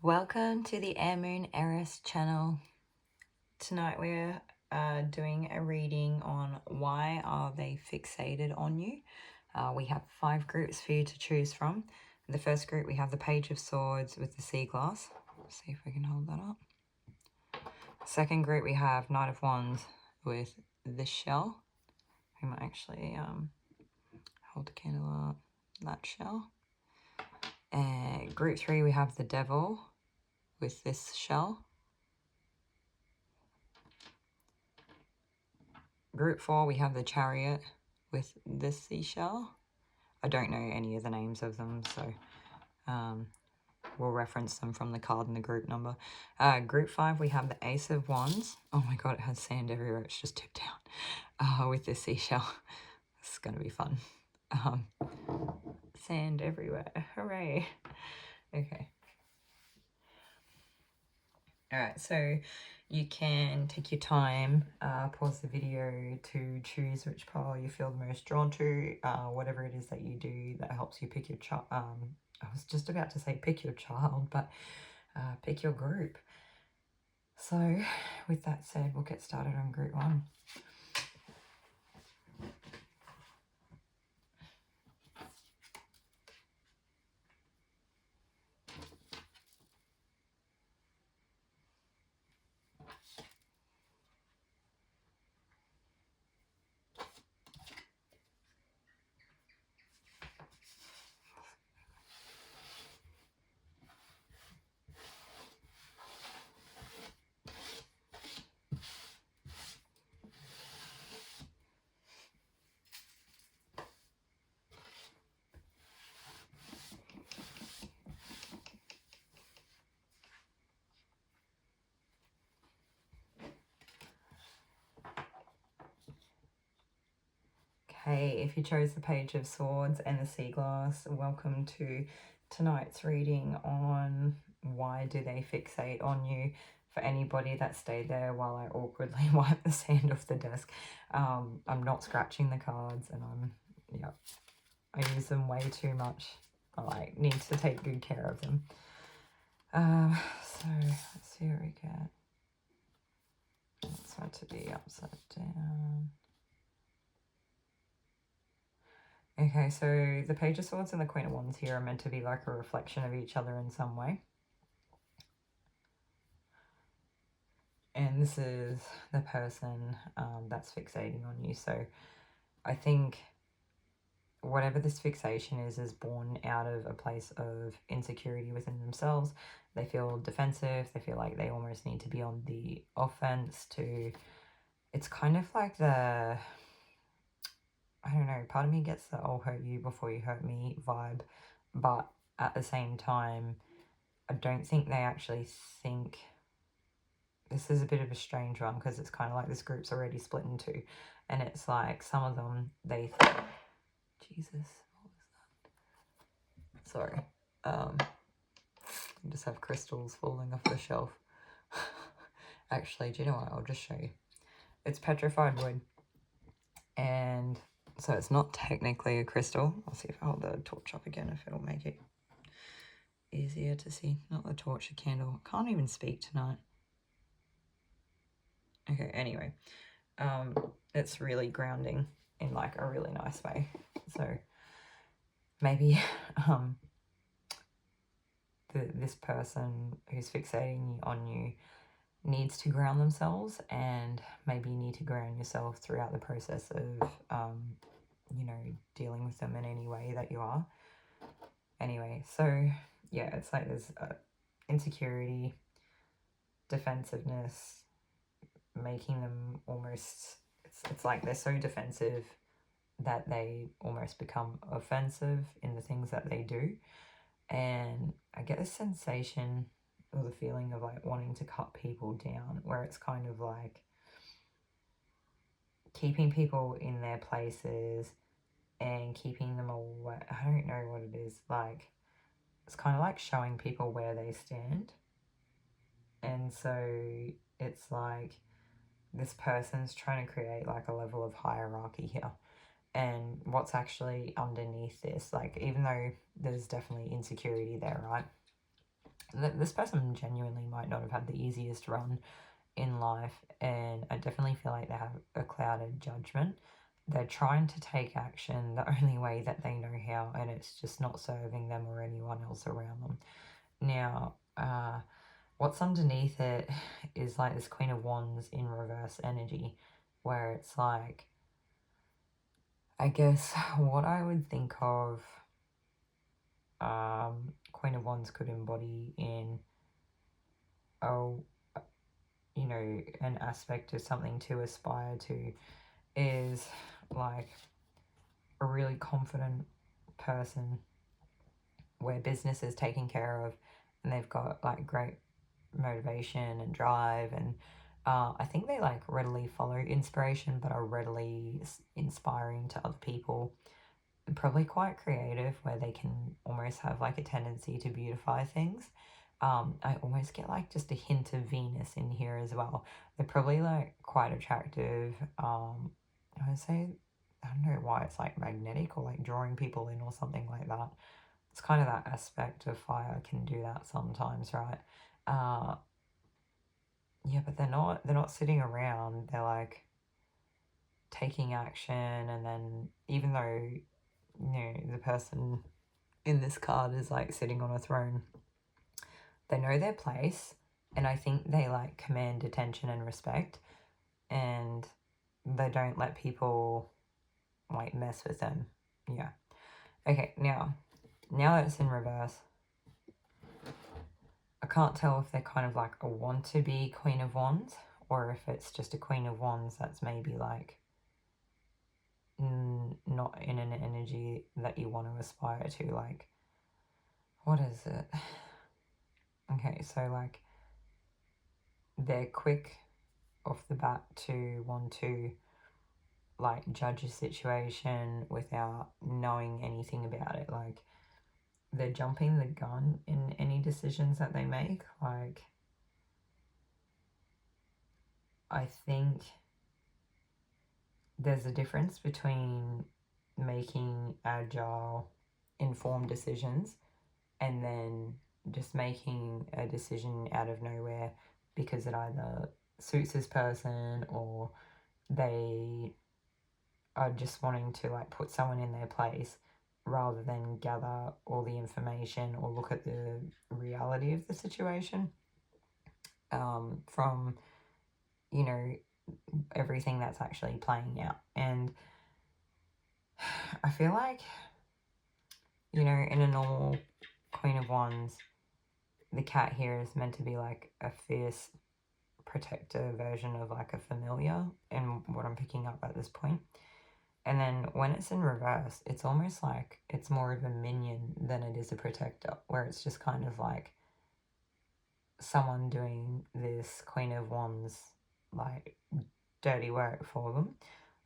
Welcome to the Air Moon Eris channel. Tonight we're doing a reading on why are they fixated on you. We have 5 groups for you to choose from. In the first group we have the Page of Swords with the sea glass. Let's see if we can hold that up. Second group we have Knight of Wands with the shell. We might actually hold the candle up, that shell. Group 3 we have the Devil with this shell. Group 4 we have the Chariot with this seashell. I don't know any of the names of them, so we'll reference them from the card and the group number. Group 5 we have the Ace of Wands. Oh my god, it has sand everywhere, it's just tipped down. With this seashell. This is going to be fun. Sand everywhere, hooray. Okay. Alright, so you can take your time, pause the video to choose which pile you feel the most drawn to, whatever it is that you do that helps you pick your child. I was just about to say pick your child, but pick your group. So with that said, we'll get started on group 1. Okay, if you chose the Page of Swords and the Sea Glass, welcome to tonight's reading on why do they fixate on you. For anybody that stayed there while I awkwardly wipe the sand off the desk, I'm not scratching the cards, and I use them way too much. I need to take good care of them. So let's see what we get. It's meant to be upside down. Okay, so the Page of Swords and the Queen of Wands here are meant to be like a reflection of each other in some way. And this is the person that's fixating on you. So I think whatever this fixation is born out of a place of insecurity within themselves. They feel defensive. They feel like they almost need to be on the offense to... It's kind of like the... I don't know, part of me gets the I'll hurt you before you hurt me vibe. But at the same time, I don't think they actually think... This is a bit of a strange one because it's kind of like this group's already split in two. And it's like some of them, they think... Jesus, what was that? Sorry. I just have crystals falling off the shelf. Actually, do you know what? I'll just show you. It's petrified wood. And so it's not technically a crystal. I'll see if I hold the torch up again, if it'll make it easier to see. Not the torch, a candle. Can't even speak tonight. Okay, anyway. It's really grounding in like a really nice way. So maybe this person who's fixating on you needs to ground themselves, and maybe you need to ground yourself throughout the process of you know, dealing with them in any way that you are. Anyway, so yeah, it's like there's insecurity, defensiveness, making them almost... It's like they're so defensive that they almost become offensive in the things that they do. And I get a sensation or the feeling of like wanting to cut people down, where it's kind of like keeping people in their places and keeping them away. I don't know what it is. Like, it's kind of like showing people where they stand. And so it's like this person's trying to create like a level of hierarchy here. And what's actually underneath this, like, even though there's definitely insecurity there, right? this person genuinely might not have had the easiest run in life, and I definitely feel like they have a clouded judgment. They're trying to take action the only way that they know how, and it's just not serving them or anyone else around them. Now, what's underneath it is like this Queen of Wands in reverse energy, where it's like, I guess what I would think of Queen of Wands could embody in, you know, an aspect of something to aspire to is like a really confident person where business is taken care of and they've got like great motivation and drive, and I think they like readily follow inspiration but are readily inspiring to other people. Probably quite creative, where they can almost have like a tendency to beautify things. I almost get like just a hint of Venus in here as well. They're probably like quite attractive. I would say, I don't know why it's like magnetic or like drawing people in or something like that. It's kind of that aspect of fire can do that sometimes, right? Yeah, but they're not sitting around. They're like taking action, and then even though, you know, the person in this card is like sitting on a throne, they know their place, and I think they like command attention and respect, and they don't let people like mess with them. Yeah. Okay, now that it's in reverse, I can't tell if they're kind of like a want-to-be Queen of Wands, or if it's just a Queen of Wands that's maybe like not in an energy that you want to aspire to. Like, what is it? Okay, so like they're quick off the bat to want to like judge a situation without knowing anything about it. Like, they're jumping the gun in any decisions that they make. Like, I think there's a difference between making agile, informed decisions and then just making a decision out of nowhere because it either suits this person or they are just wanting to like put someone in their place rather than gather all the information or look at the reality of the situation from, you know, everything that's actually playing out. And I feel like, you know, in a normal Queen of Wands, the cat here is meant to be like a fierce protector version of like a familiar, and what I'm picking up at this point. And then when it's in reverse, it's almost like it's more of a minion than it is a protector, where it's just kind of like someone doing this Queen of Wands like dirty work for them,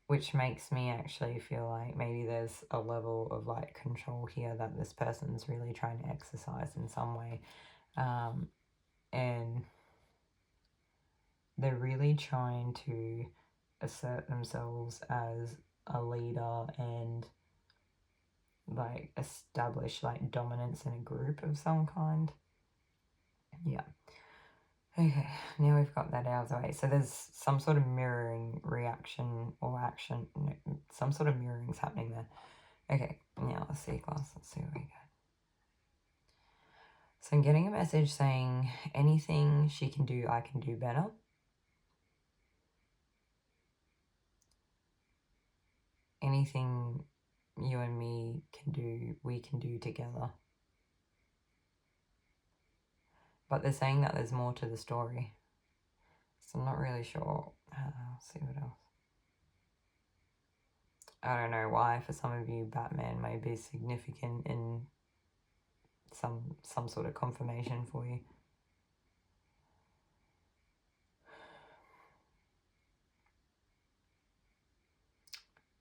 which makes me actually feel like maybe there's a level of like control here that this person's really trying to exercise in some way. And they're really trying to assert themselves as a leader and like establish like dominance in a group of some kind. Yeah. Okay, now we've got that out of the way. So there's some sort of mirroring reaction or action, no, some sort of mirroring's happening there. Okay, now let's see, class, let's see what we get. So I'm getting a message saying, anything she can do, I can do better. Anything you and me can do, we can do together. But they're saying that there's more to the story. So I'm not really sure. Let's see what else. I don't know why for some of you Batman may be significant in some sort of confirmation for you.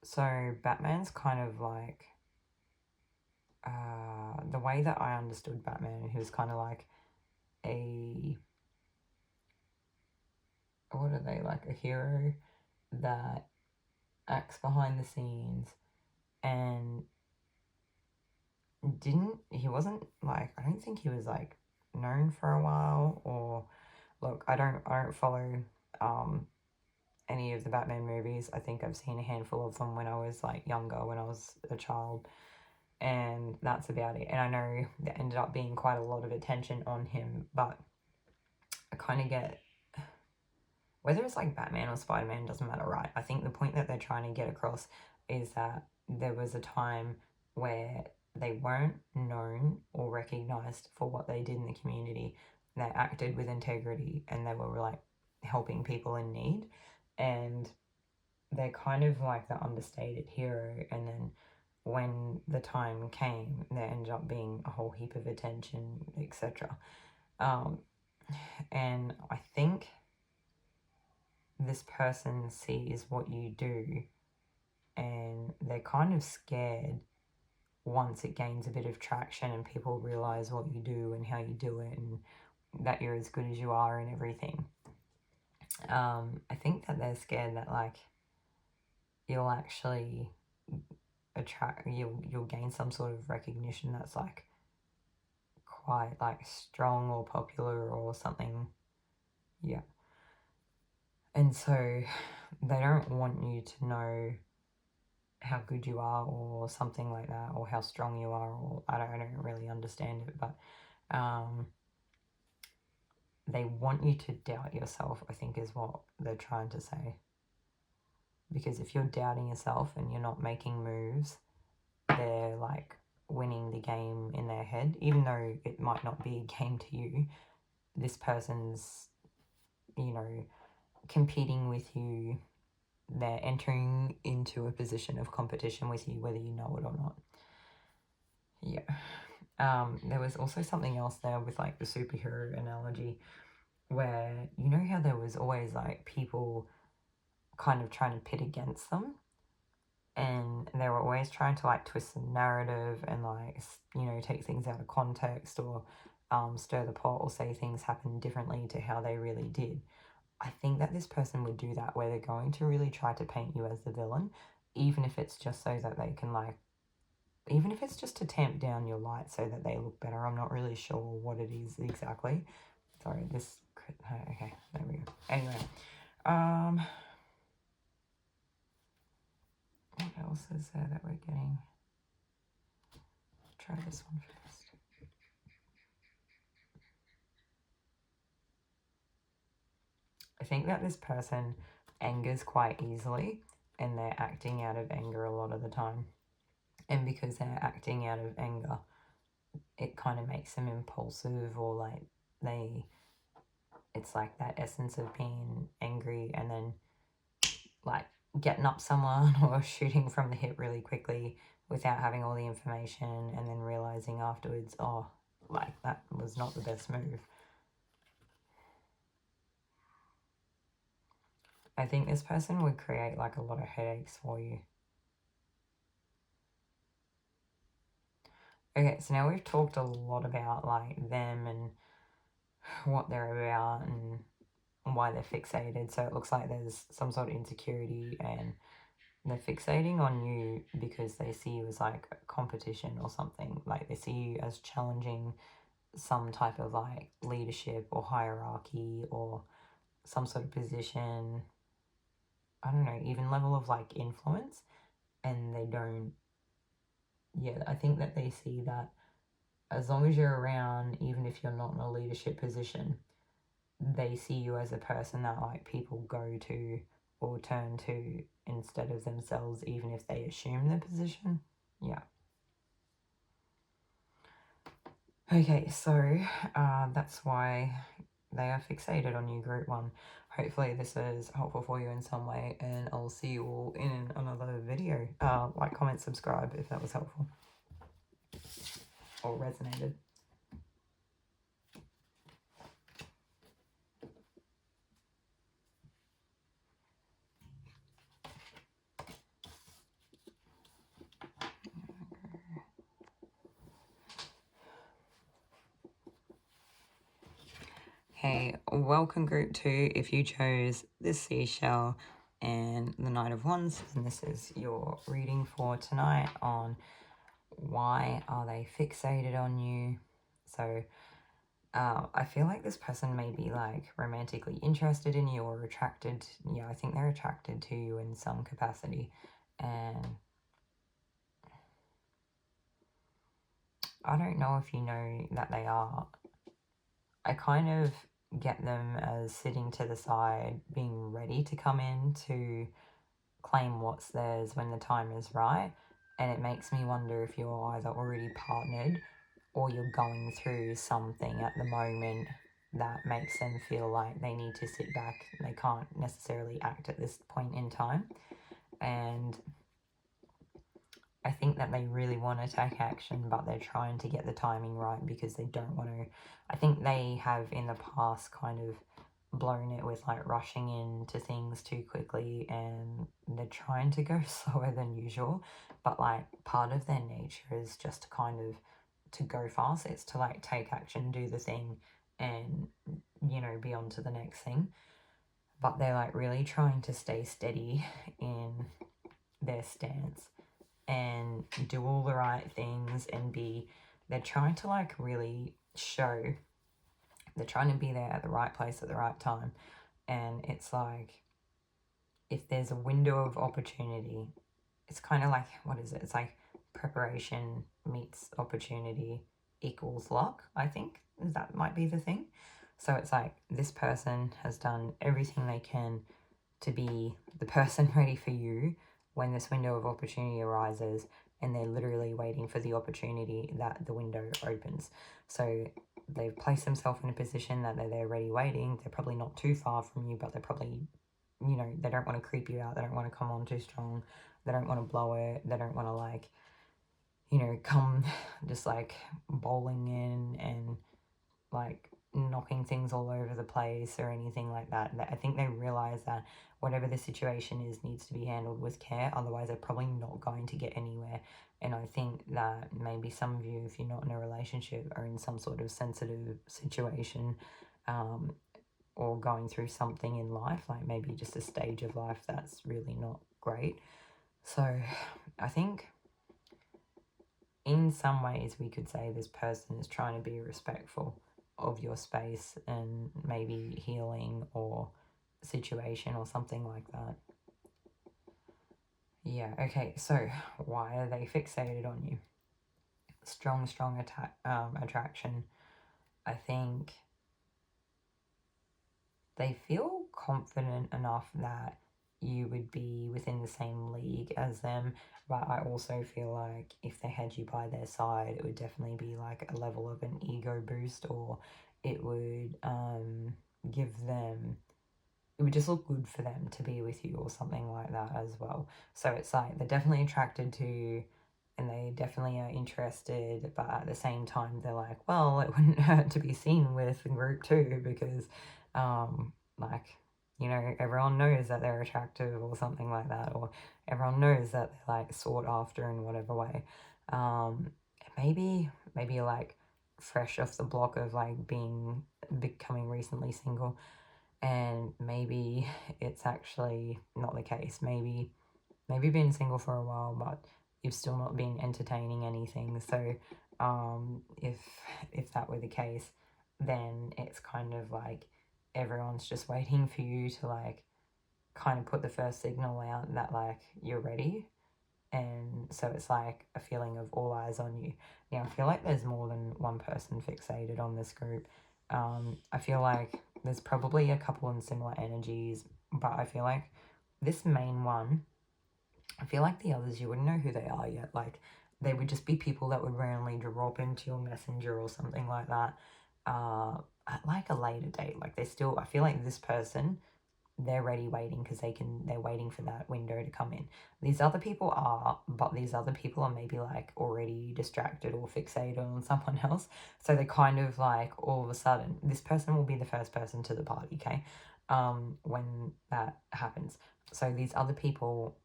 So Batman's kind of like, the way that I understood Batman, he was kind of like what are they, like a hero that acts behind the scenes and he wasn't like, I don't think he was like known for a while. Or look, I don't follow any of the Batman movies. I think I've seen a handful of them when I was like younger, when I was a child, and that's about it. And I know there ended up being quite a lot of attention on him, but I kind of get, whether it's like Batman or Spider-Man, doesn't matter, right? I think the point that they're trying to get across is that there was a time where they weren't known or recognized for what they did in the community. They acted with integrity and they were like helping people in need, and they're kind of like the understated hero. And then when the time came, there ended up being a whole heap of attention, etc. And I think this person sees what you do and they're kind of scared once it gains a bit of traction and people realize what you do and how you do it and that you're as good as you are and everything. I think that they're scared that like you'll actually you'll gain some sort of recognition that's like quite like strong or popular or something. Yeah. And so they don't want you to know how good you are or something like that, or how strong you are, or I don't really understand it, but they want you to doubt yourself, I think is what they're trying to say. Because if you're doubting yourself and you're not making moves, they're like winning the game in their head, even though it might not be a game to you. This person's, you know, competing with you. They're entering into a position of competition with you, whether you know it or not. Yeah. There was also something else there with like the superhero analogy, where you know how there was always like people kind of trying to pit against them, and they were always trying to like twist the narrative and like, you know, take things out of context or stir the pot or say things happened differently to how they really did. I think that this person would do that, where they're going to really try to paint you as the villain, even if it's just so that they can like, even if it's just to tamp down your light so that they look better. I'm not really sure what it is exactly. Sorry, this, okay, there we go. Anyway, what else is there that we're getting? Try this one first. I think that this person angers quite easily and they're acting out of anger a lot of the time. And because they're acting out of anger, it kind of makes them impulsive, or like it's like that essence of being angry and then like getting up someone or shooting from the hip really quickly without having all the information, and then realizing afterwards, oh, like that was not the best move. I think this person would create like a lot of headaches for you. Okay, so now we've talked a lot about like them and what they're about and why they're fixated. So it looks like there's some sort of insecurity and they're fixating on you because they see you as like a competition or something. Like they see you as challenging some type of like leadership or hierarchy or some sort of position. I don't know, even level of like influence. And they don't, yeah, I think that they see that as long as you're around, even if you're not in a leadership position, they see you as a person that like people go to or turn to instead of themselves, even if they assume the position. Yeah. Okay, so that's why they are fixated on you, Group 1. Hopefully this is helpful for you in some way, and I'll see you all in another video. Like, comment, subscribe if that was helpful or resonated. Hey, welcome Group 2 if you chose this seashell and the Knight of Wands, and this is your reading for tonight on why are they fixated on you. So I feel like this person may be like romantically interested in you or attracted. Yeah, I think they're attracted to you in some capacity. And I don't know if you know that they are. I kind of get them as sitting to the side, being ready to come in to claim what's theirs when the time is right. And it makes me wonder if you're either already partnered or you're going through something at the moment that makes them feel like they need to sit back. They can't necessarily act at this point in time. And I think that they really want to take action, but they're trying to get the timing right because they don't want to. I think they have in the past kind of blown it with like rushing into things too quickly, and they're trying to go slower than usual. But like part of their nature is just to kind of to go fast. It's to like take action, do the thing, and be on to the next thing. But they're like really trying to stay steady in their stance and do all the right things and they're trying to like really show, they're trying to be there at the right place at the right time. And it's like, if there's a window of opportunity, it's kind of like, what is it? It's like preparation meets opportunity equals luck, I think. That might be the thing. So it's like this person has done everything they can to be the person ready for you when this window of opportunity arises, and they're literally waiting for the opportunity that the window opens. So they've placed themselves in a position that they're there ready waiting. They're probably not too far from you, but they're probably, they don't want to creep you out. They don't want to come on too strong. They don't want to blow it. They don't want to like, come just like bowling in and like knocking things all over the place or anything like that. I think they realize that whatever the situation is needs to be handled with care, otherwise they're probably not going to get anywhere. And I think that maybe some of you, if you're not in a relationship, are in some sort of sensitive situation, or going through something in life, like maybe just a stage of life that's really not great. So I think in some ways we could say this person is trying to be respectful of your space and maybe healing or situation or something like that. Yeah, okay, so why are they fixated on you? Strong attraction. I think they feel confident enough that you would be within the same league as them, but I also feel like if they had you by their side, it would definitely be like a level of an ego boost, or it would give them, it would just look good for them to be with you or something like that as well. So it's like they're definitely attracted to you and they definitely are interested, but at the same time they're like, well, it wouldn't hurt to be seen with group two because like, everyone knows that they're attractive or something like that, or everyone knows that they're like sought after in whatever way. Maybe you're like fresh off the block of like becoming recently single, and maybe it's actually not the case. Maybe you've been single for a while, but you've still not been entertaining anything. So if that were the case, then it's kind of like everyone's just waiting for you to like kind of put the first signal out that like you're ready. And so it's like a feeling of all eyes on you. Now, I feel like there's more than one person fixated on this group. I feel like there's probably a couple in similar energies, but I feel like this main one, I feel like the others, you wouldn't know who they are yet. Like, they would just be people that would randomly drop into your messenger or something like that at like a later date. Like, I feel like this person, they're ready waiting because they're waiting for that window to come in. These other people are, but these other people are maybe like already distracted or fixated on someone else. So they're kind of like all of a sudden, this person will be the first person to the party, okay? When that happens. So these other people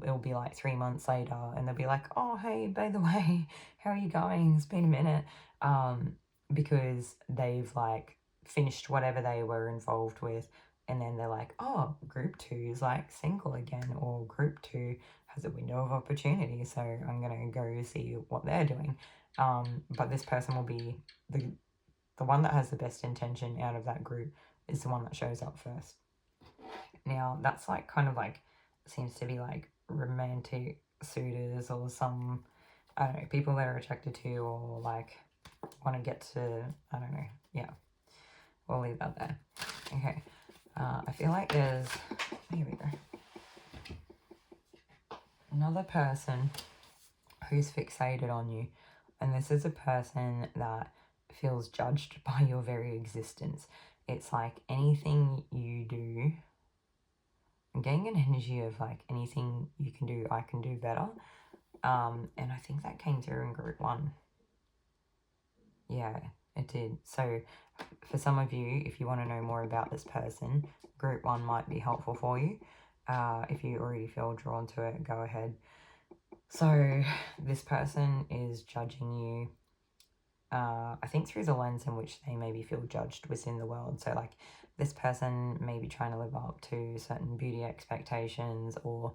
it'll be like 3 months later and they'll be like, oh, hey, by the way, how are you going? It's been a minute. Because they've like finished whatever they were involved with, and then they're like, oh, group two is like single again, or group two has a window of opportunity, so I'm gonna go see what they're doing. But this person will be the one that has the best intention out of that group is the one that shows up first. Now, that's like kind of like, seems to be like romantic suitors or some, I don't know, people that are attracted to you or like want to get to, I don't know, yeah. We'll leave that there. Okay. I feel like there's, here we go, another person who's fixated on you. And this is a person that feels judged by your very existence. It's like anything you do, I'm getting an energy of like anything you can do, I can do better. And I think that came through in group 1. Yeah, it did. So for some of you, if you want to know more about this person, group 1 might be helpful for you. If you already feel drawn to it, go ahead. So this person is judging you, I think through the lens in which they maybe feel judged within the world. So like this person may be trying to live up to certain beauty expectations or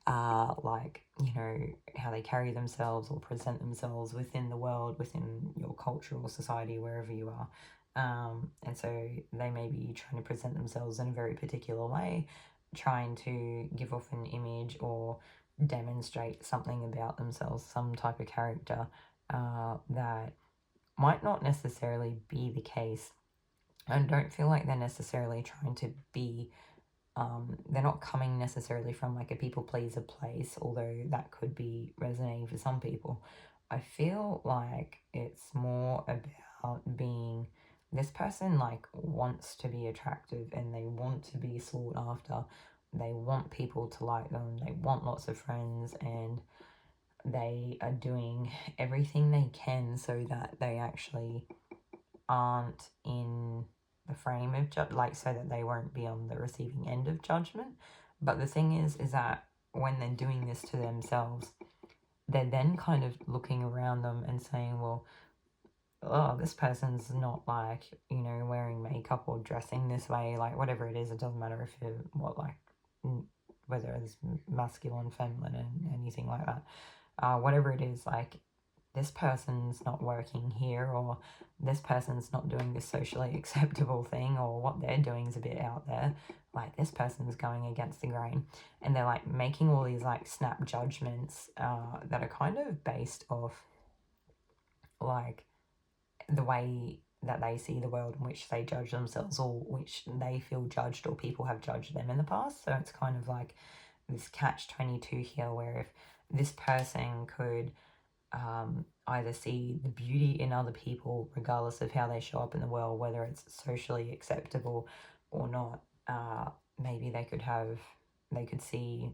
like, you know, how they carry themselves or present themselves within the world, within your cultural society, wherever you are. And so they may be trying to present themselves in a very particular way, trying to give off an image or demonstrate something about themselves, some type of character that might not necessarily be the case. I don't feel like they're necessarily trying to be, they're not coming necessarily from like a people pleaser place, although that could be resonating for some people. I feel like it's more about being, this person like wants to be attractive and they want to be sought after. They want people to like them. They want lots of friends, and they are doing everything they can so that they actually aren't in the frame of like, so that they won't be on the receiving end of judgment. But the thing is that when they're doing this to themselves, they're then kind of looking around them and saying, well, oh, this person's not like, you know, wearing makeup or dressing this way, like whatever it is. It doesn't matter if you're what, like, whether it's masculine, feminine, and anything like that. Whatever it is, like, this person's not working here, or this person's not doing this socially acceptable thing, or what they're doing is a bit out there. Like, this person's going against the grain. And they're like making all these like snap judgments that are kind of based off like the way that they see the world in which they judge themselves, or which they feel judged, or people have judged them in the past. So it's kind of like this catch-22 here, where if this person could either see the beauty in other people, regardless of how they show up in the world, whether it's socially acceptable or not, maybe they could see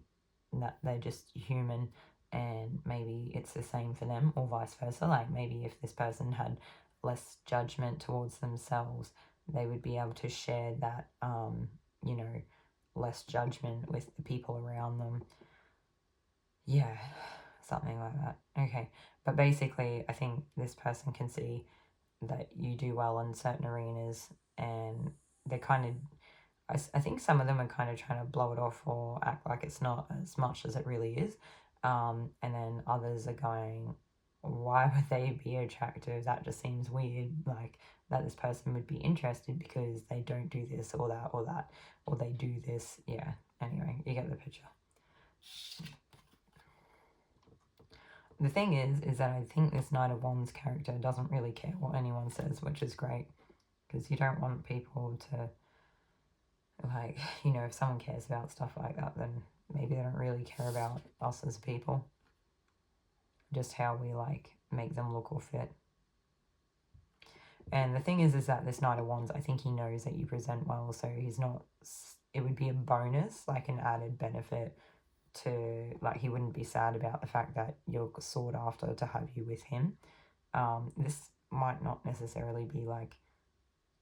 that they're just human, and maybe it's the same for them, or vice versa. Like, maybe if this person had less judgment towards themselves, they would be able to share that, you know, less judgment with the people around them. Yeah, something like that. Okay, but basically, I think this person can see that you do well in certain arenas, and they're kind of, I think some of them are kind of trying to blow it off or act like it's not as much as it really is. And then others are going, why would they be attractive? That just seems weird. Like, that this person would be interested because they don't do this or that or that, or they do this. Yeah, anyway, you get the picture. The thing is that I think this Knight of Wands character doesn't really care what anyone says, which is great, because you don't want people to, like, you know, if someone cares about stuff like that, then maybe they don't really care about us as people, just how we, like, make them look or fit. And the thing is that this Knight of Wands, I think he knows that you present well, so he's not, it would be a bonus, like an added benefit to, like, he wouldn't be sad about the fact that you're sought after to have you with him. This might not necessarily be like,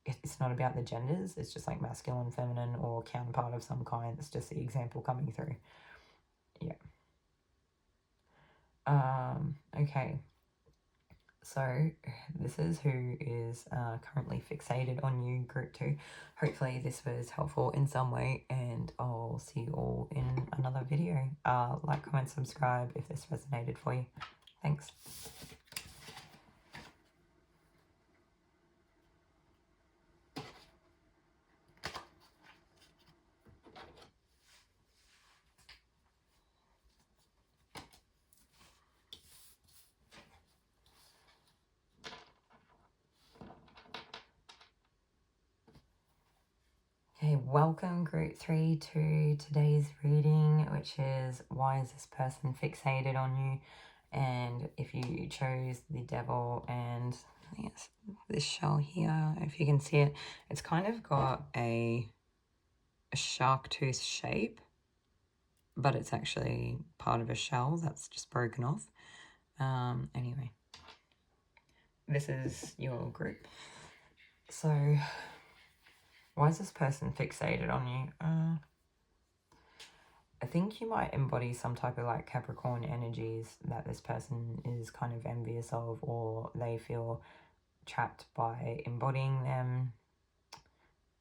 it's not about the genders, it's just like masculine, feminine, or counterpart of some kind. It's just the example coming through. Yeah. Okay. So this is who is currently fixated on you, group 2. Hopefully this was helpful in some way, and I'll see you all in another video. Like, comment, subscribe if this resonated for you. Thanks. Welcome group 3 to today's reading, which is why is this person fixated on you? And if you chose the devil, and I think it's this shell here, if you can see it, it's kind of got a shark tooth shape, but it's actually part of a shell that's just broken off. Anyway, this is your group. So why is this person fixated on you? I think you might embody some type of like Capricorn energies that this person is kind of envious of, or they feel trapped by embodying them,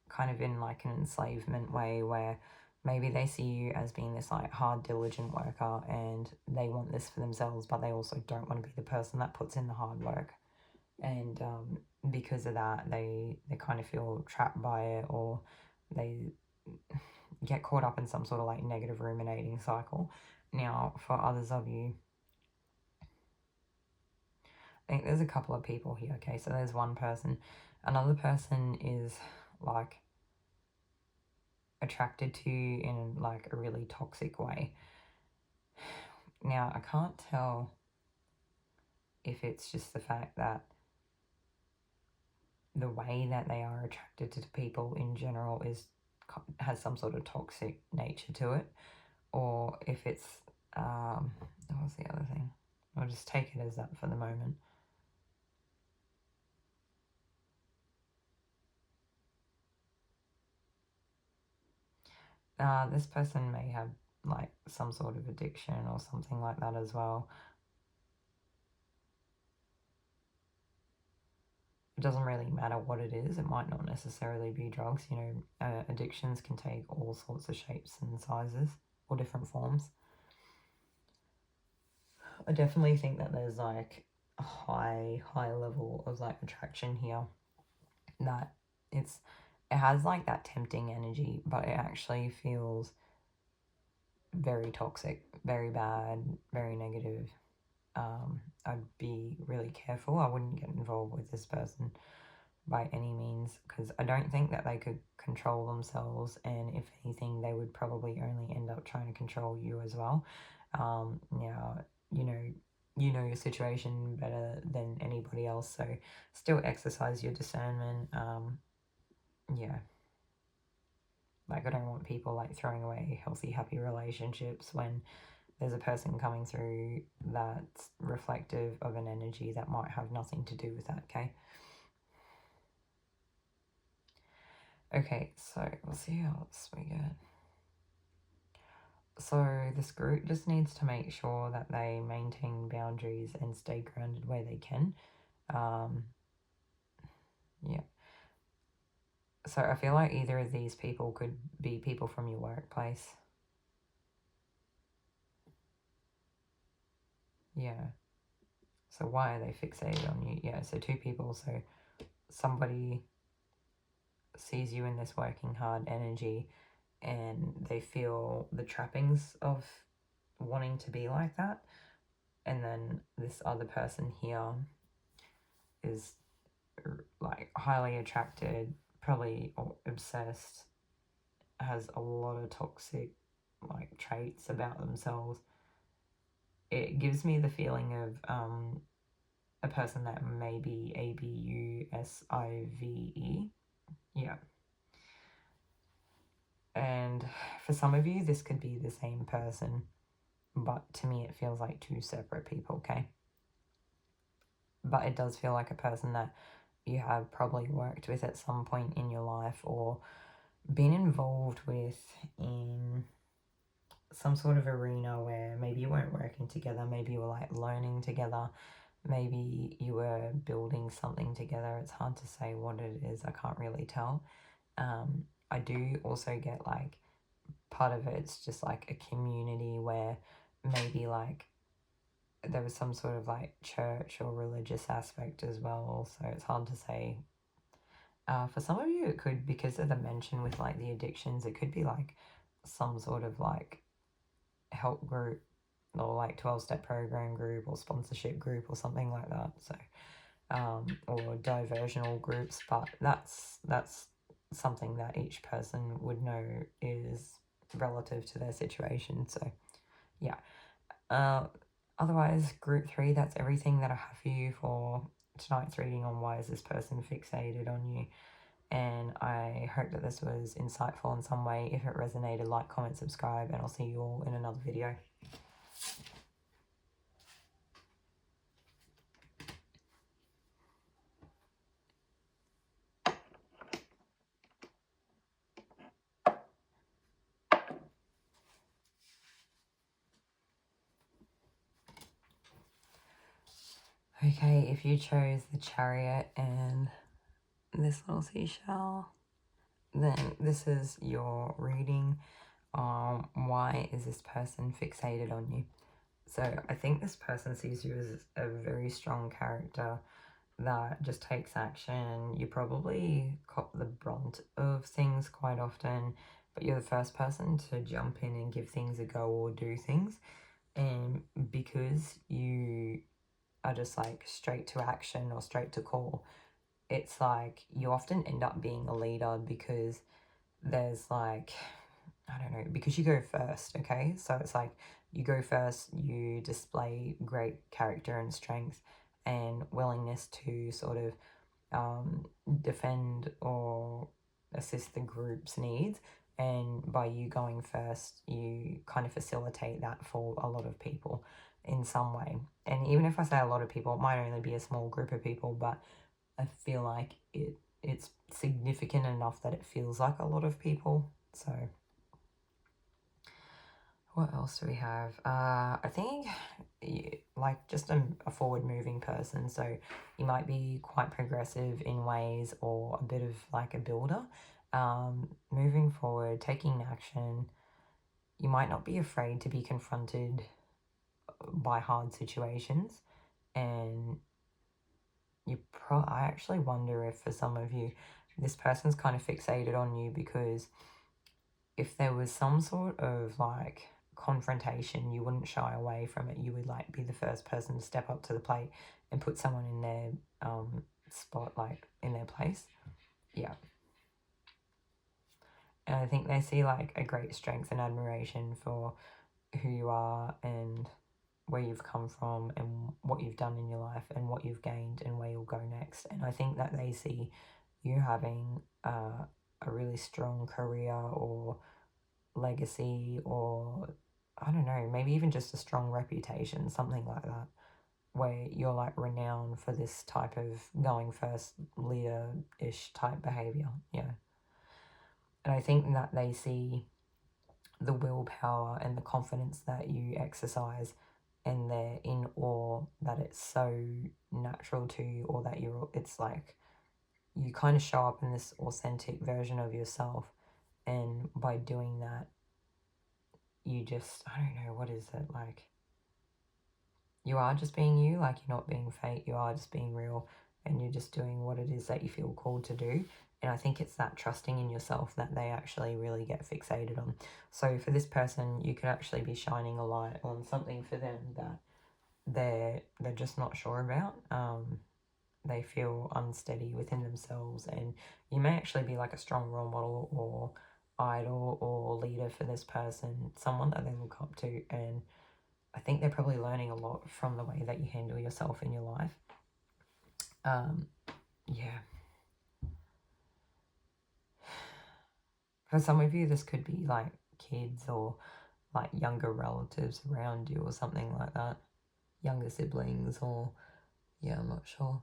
kind of in like an enslavement way, where maybe they see you as being this like hard, diligent worker and they want this for themselves, but they also don't want to be the person that puts in the hard work. And because of that, they kind of feel trapped by it, or they get caught up in some sort of like negative ruminating cycle. Now, for others of you, I think there's a couple of people here. Okay, so there's one person. Another person is like attracted to you in like a really toxic way. Now, I can't tell if it's just the fact that the way that they are attracted to people in general has some sort of toxic nature to it, or if it's what's the other thing? I'll just take it as that for the moment. This person may have like some sort of addiction or something like that as well. It doesn't really matter what it is. It might not necessarily be drugs. You know, addictions can take all sorts of shapes and sizes or different forms. I definitely think that there's like a high level of like attraction here, that it has like that tempting energy, but it actually feels very toxic, very bad, very negative. I'd be really careful. I wouldn't get involved with this person by any means, because I don't think that they could control themselves, and if anything, they would probably only end up trying to control you as well. Now, you know your situation better than anybody else, so still exercise your discernment. Yeah. Like, I don't want people like throwing away healthy, happy relationships when there's a person coming through that's reflective of an energy that might have nothing to do with that, okay? Okay, so we'll see how else we get. So this group just needs to make sure that they maintain boundaries and stay grounded where they can. Yeah. So I feel like either of these people could be people from your workplace. Yeah. So why are they fixated on you? Yeah, so two people. So somebody sees you in this working hard energy and they feel the trappings of wanting to be like that. And then this other person here is like highly attracted, probably obsessed, has a lot of toxic like traits about themselves. It gives me the feeling of a person that may be ABUSIVE. Yeah. And for some of you, this could be the same person, but to me, it feels like two separate people, okay? But it does feel like a person that you have probably worked with at some point in your life, or been involved with in some sort of arena where maybe you weren't working together, maybe you were like learning together, maybe you were building something together. It's hard to say what it is. I can't really tell. I do also get like part of it's just like a community where maybe like there was some sort of like church or religious aspect as well. So it's hard to say. For some of you, it could, because of the mention with like the addictions, it could be like some sort of like help group or like 12-step program group or sponsorship group or something like that. So or diversional groups, but that's something that each person would know is relative to their situation. So yeah. Otherwise, group 3, that's everything that I have for you for tonight's reading on why is this person fixated on you. And I hope that this was insightful in some way. If it resonated, like, comment, subscribe, and I'll see you all in another video. Okay, if you chose the Chariot and this little seashell, then this is your reading. Why is this person fixated on you? So I think this person sees you as a very strong character that just takes action. You probably cop the brunt of things quite often, but you're the first person to jump in and give things a go or do things. And because you are just like straight to action or straight to call, it's like you often end up being a leader because there's like, I don't know, because you go first, okay? So it's like you go first, you display great character and strength and willingness to sort of defend or assist the group's needs. And by you going first, you kind of facilitate that for a lot of people in some way. And even if I say a lot of people, it might only be a small group of people, but I feel like it's significant enough that it feels like a lot of people. So what else do we have? I think like just a forward moving person. So you might be quite progressive in ways or a bit of like a builder. Moving forward, taking action. You might not be afraid to be confronted by hard situations. And I actually wonder if for some of you, this person's kind of fixated on you because if there was some sort of like confrontation, you wouldn't shy away from it. You would like be the first person to step up to the plate and put someone in their spot, like in their place. Yeah. And I think they see like a great strength and admiration for who you are and where you've come from and what you've done in your life and what you've gained and where you'll go next. And I think that they see you having a really strong career or legacy, or I don't know, maybe even just a strong reputation, something like that, where you're like renowned for this type of going first leader-ish type behavior. Yeah. And I think that they see the willpower and the confidence that you exercise, and they're in awe that it's so natural to you, or that it's like you kind of show up in this authentic version of yourself, and by doing that you just, I don't know, what is it, like you are just being you, like you're not being fake, you are just being real, and you're just doing what it is that you feel called to do. And I think it's that trusting in yourself that they actually really get fixated on. So for this person, you could actually be shining a light on something for them that they're just not sure about. They feel unsteady within themselves, and you may actually be like a strong role model or idol or leader for this person, someone that they look up to, and I think they're probably learning a lot from the way that you handle yourself in your life. Yeah. For some of you, this could be like kids or like younger relatives around you or something like that. Younger siblings or, yeah, I'm not sure.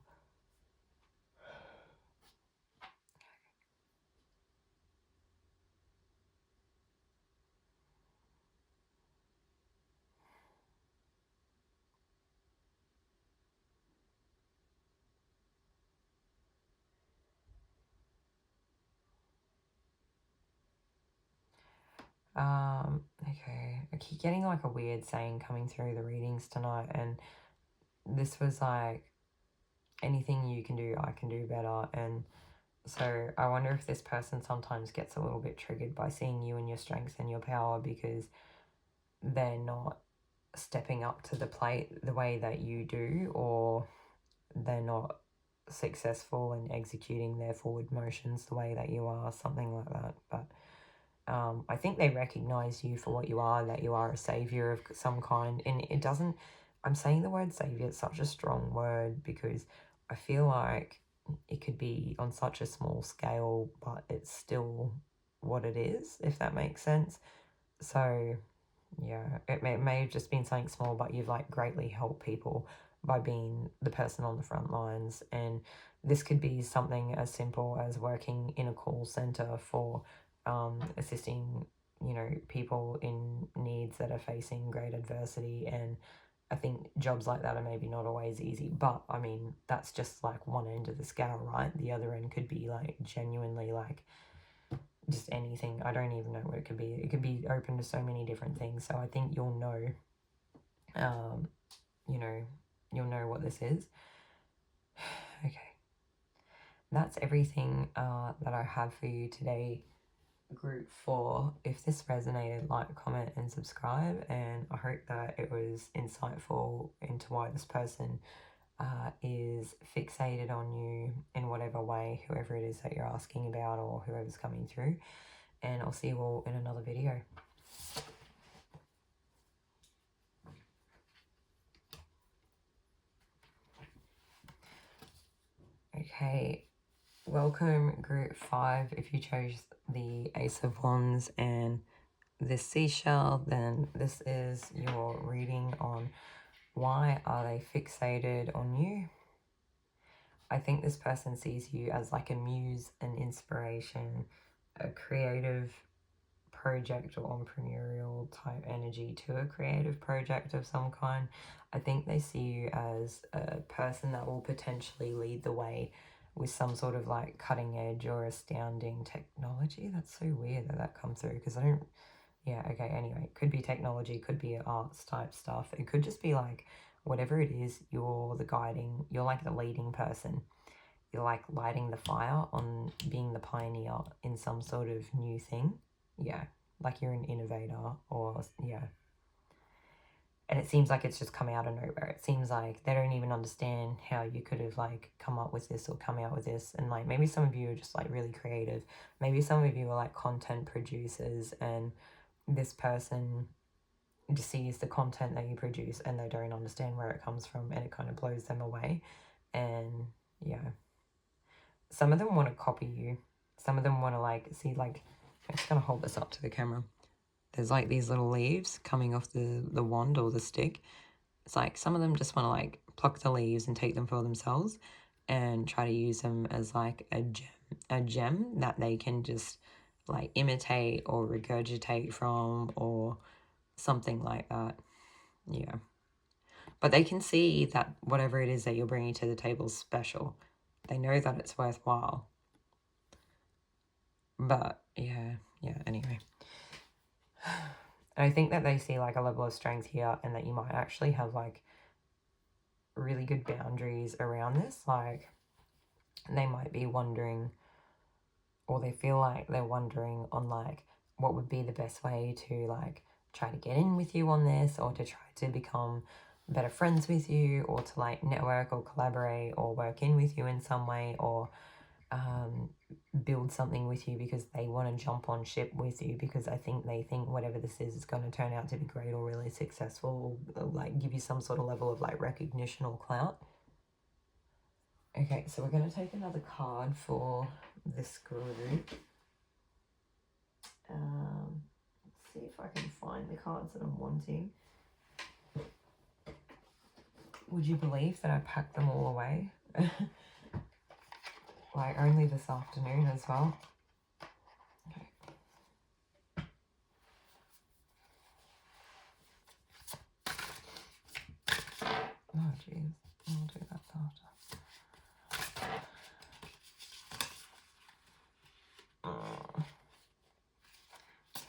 Okay, I keep getting like a weird saying coming through the readings tonight, and this was like, anything you can do, I can do better. And so I wonder if this person sometimes gets a little bit triggered by seeing you and your strengths and your power, because they're not stepping up to the plate the way that you do, or they're not successful in executing their forward motions the way that you are, something like that. But I think they recognize you for what you are, that you are a savior of some kind. And it doesn't, I'm saying the word savior, it's such a strong word because I feel like it could be on such a small scale, but it's still what it is, if that makes sense. So yeah, it may have just been something small, but you've like greatly helped people by being the person on the front lines. And this could be something as simple as working in a call center for assisting, you know, people in needs that are facing great adversity. And I think jobs like that are maybe not always easy, but I mean, that's just like one end of the scale, right? The other end could be like genuinely like just anything. I don't even know what it could be. It could be open to so many different things. So I think you'll know, you know, you'll know what this is. Okay. That's everything that I have for you today, group 4. If this resonated, like, comment and subscribe, and I hope that it was insightful into why this person is fixated on you in whatever way, whoever it is that you're asking about or whoever's coming through. And I'll see you all in another video. Okay, welcome group 5. If you chose the Ace of Wands and this seashell, then this is your reading on why are they fixated on you. I think this person sees you as like a muse, an inspiration, a creative project or entrepreneurial type energy to a creative project of some kind. I think they see you as a person that will potentially lead the way with some sort of like cutting edge or astounding technology. That's so weird that that comes through because I don't, yeah, okay, anyway, it could be technology, could be arts type stuff. It could just be like whatever it is, you're the guiding, you're like the leading person. You're like lighting the fire on being the pioneer in some sort of new thing. Yeah, like you're an innovator or, yeah. And it seems like it's just come out of nowhere. It seems like they don't even understand how you could have like come up with this or come out with this. And like maybe some of you are just like really creative. Maybe some of you are like content producers and this person just sees the content that you produce and they don't understand where it comes from and it kind of blows them away. And yeah, some of them want to copy you. Some of them want to like see, like, I'm just going to hold this up to the camera. There's like these little leaves coming off the wand or the stick. It's like some of them just want to like pluck the leaves and take them for themselves and try to use them as like a gem that they can just like imitate or regurgitate from or something like that. Yeah. But they can see that whatever it is that you're bringing to the table is special. They know that it's worthwhile. But yeah, anyway. And I think that they see like a level of strength here and that you might actually have like really good boundaries around this. Like they might be wondering, or they feel like they're wondering on like what would be the best way to like try to get in with you on this, or to try to become better friends with you, or to like network or collaborate or work in with you in some way, or build something with you because they want to jump on ship with you because I think they think whatever this is going to turn out to be great or really successful, or like give you some sort of level of like recognition or clout. Okay, so we're going to take another card for this group. Let's see if I can find the cards that I'm wanting. Would you believe that I packed them all away? Like only this afternoon as well. Okay. Oh jeez, I'll do that after.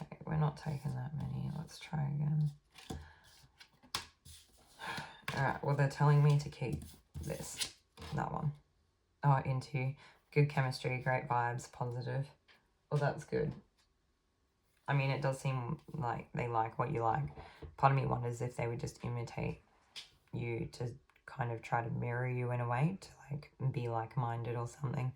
Okay, we're not taking that many. Let's try again. Alright, well they're telling me to keep that one. Oh, into good chemistry, great vibes, positive. Well, that's good. I mean, it does seem like they like what you like. Part of me wonders if they would just imitate you to kind of try to mirror you in a way, to like be like-minded or something.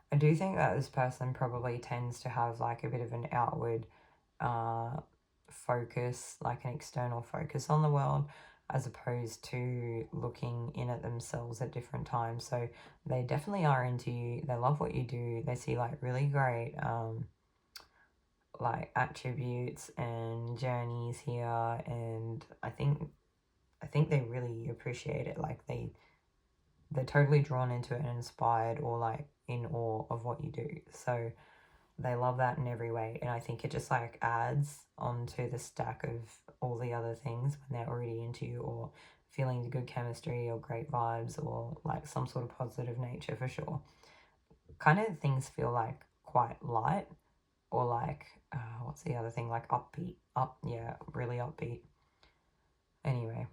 I do think that this person probably tends to have like a bit of an outward focus, like an external focus on the world, as opposed to looking in at themselves at different times. So they definitely are into you. They love what you do. They see like really great like attributes and journeys here, and I think they really appreciate it. Like they're totally drawn into it and inspired, or like in awe of what you do. So they love that in every way, and I think it just like adds onto the stack of all the other things when they're already into you, or feeling good chemistry or great vibes, or like some sort of positive nature for sure. Kind of things feel like quite light, or like what's the other thing, like upbeat, really upbeat. Anyway,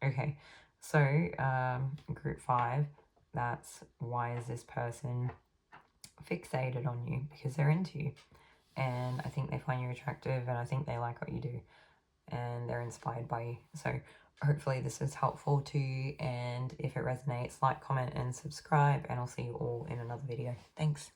okay, so group 5, that's why is this person fixated on you? Because they're into you, and I think they find you attractive, and I think they like what you do, and they're inspired by you. So hopefully this is helpful to you, and if it resonates, like, comment and subscribe, and I'll see you all in another video. Thanks.